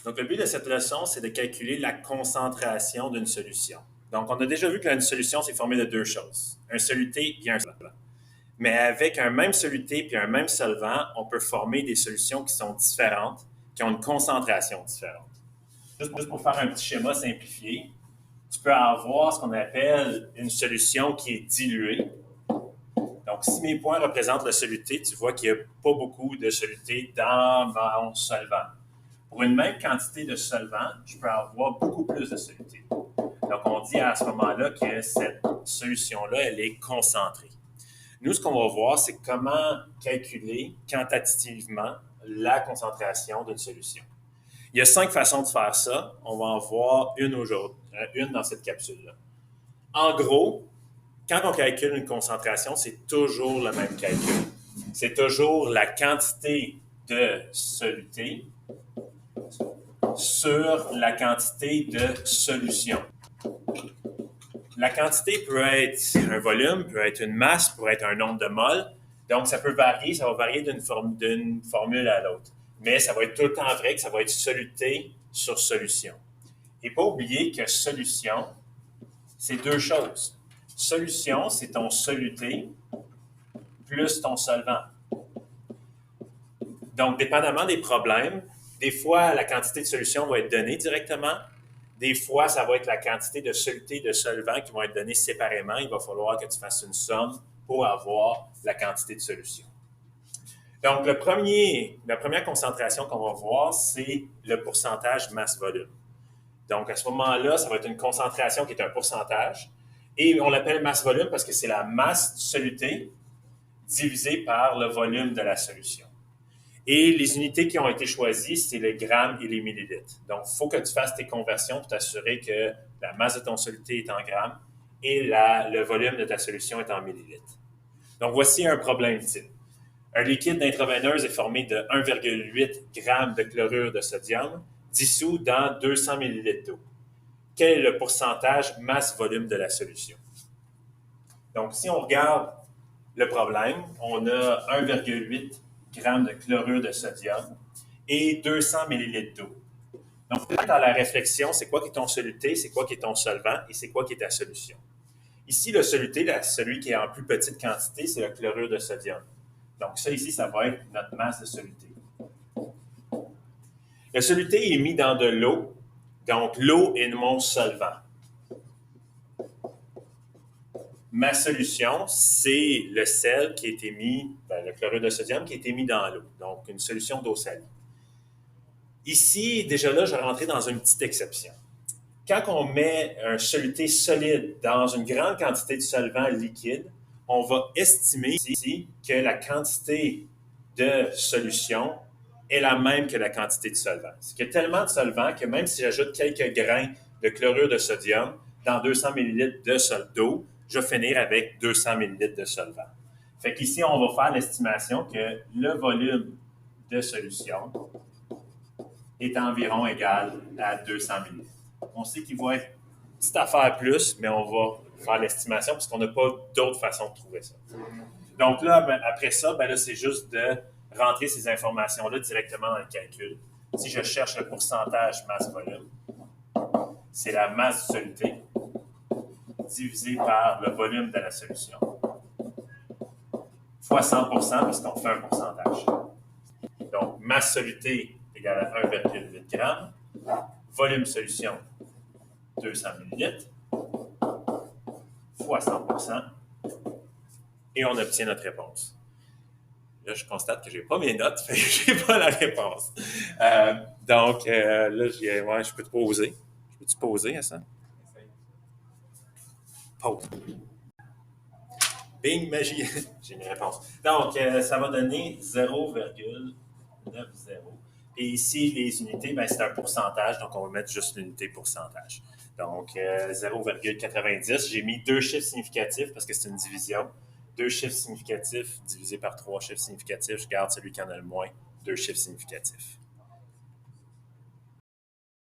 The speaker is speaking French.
Donc, le but de cette leçon, c'est de calculer la concentration d'une solution. Donc, on a déjà vu qu'une solution, c'est formé de deux choses, un soluté et un solvant. Mais avec un même soluté et un même solvant, on peut former des solutions qui sont différentes, qui ont une concentration différente. Juste pour faire un petit schéma simplifié, tu peux avoir ce qu'on appelle une solution qui est diluée. Donc, si mes points représentent le soluté, tu vois qu'il n'y a pas beaucoup de soluté dans mon solvant. Pour une même quantité de solvant, je peux avoir beaucoup plus de soluté. Donc, on dit à ce moment-là que cette solution-là, elle est concentrée. Nous, ce qu'on va voir, c'est comment calculer quantitativement la concentration d'une solution. Il y a 5 façons de faire ça. On va en voir une aujourd'hui, une dans cette capsule-là. En gros, quand on calcule une concentration, c'est toujours le même calcul. C'est toujours la quantité de soluté sur la quantité de solution. La quantité peut être un volume, peut être une masse, peut être un nombre de moles. Donc, ça peut varier, ça va varier d'une formule à l'autre. Mais ça va être tout le temps vrai que ça va être soluté sur solution. Et pas oublier que solution, c'est deux choses. Solution, c'est ton soluté plus ton solvant. Donc, dépendamment des problèmes, des fois, la quantité de solution va être donnée directement. Des fois, ça va être la quantité de soluté de solvant qui vont être données séparément. Il va falloir que tu fasses une somme pour avoir la quantité de solution. Donc, la première concentration qu'on va voir, c'est le pourcentage masse-volume. Donc, à ce moment-là, ça va être une concentration qui est un pourcentage. Et on l'appelle masse-volume parce que c'est la masse du soluté divisée par le volume de la solution. Et les unités qui ont été choisies, c'est les grammes et les millilitres. Donc, il faut que tu fasses tes conversions pour t'assurer que la masse de ton soluté est en grammes et le volume de ta solution est en millilitres. Donc, voici un problème type. Un liquide d'intraveineuse est formé de 1,8 g de chlorure de sodium dissous dans 200 ml d'eau. Quel est le pourcentage masse-volume de la solution? Donc, si on regarde le problème, on a 1,8 g de chlorure de sodium et 200 ml d'eau. Donc, dans la réflexion, c'est quoi qui est ton soluté, c'est quoi qui est ton solvant et c'est quoi qui est ta solution. Ici, le soluté, celui qui est en plus petite quantité, c'est le chlorure de sodium. Donc, ça ici, ça va être notre masse de soluté. Le soluté est mis dans de l'eau. Donc, l'eau est mon solvant. Ma solution, c'est le sel qui a été mis, le chlorure de sodium qui a été mis dans l'eau. Donc, une solution d'eau salée. Ici, déjà là, je vais rentrer dans une petite exception. Quand on met un soluté solide dans une grande quantité de solvant liquide, on va estimer ici que la quantité de solution est la même que la quantité de solvant. C'est qu'il y a tellement de solvant que même si j'ajoute quelques grains de chlorure de sodium dans 200 ml d'eau, je vais finir avec 200 ml de solvant. Fait qu'ici, on va faire l'estimation que le volume de solution est environ égal à 200 ml. On sait qu'il va être une petite affaire plus, mais on va faire l'estimation parce qu'on n'a pas d'autre façon de trouver ça. Donc là, après ça, là, c'est juste de rentrer ces informations-là directement dans le calcul. Si je cherche le pourcentage masse-volume, c'est la masse du soluté divisé par le volume de la solution fois 100 parce qu'on fait un pourcentage. Donc, masse soluté égale à 1,8 g, volume solution 200 ml fois 100 et on obtient notre réponse. Là, je constate que je n'ai pas mes notes, fait que je n'ai pas la réponse. Donc, là, je peux te poser. Je peux-tu poser à ça? Pause. Bing, magie. J'ai une réponse. Donc, ça va donner 0,90. Et ici, les unités, c'est un pourcentage, donc on va mettre juste l'unité pourcentage. Donc, 0,90. J'ai mis deux chiffres significatifs parce que c'est une division. Deux chiffres significatifs divisés par trois chiffres significatifs. Je garde celui qui en a le moins. Deux chiffres significatifs.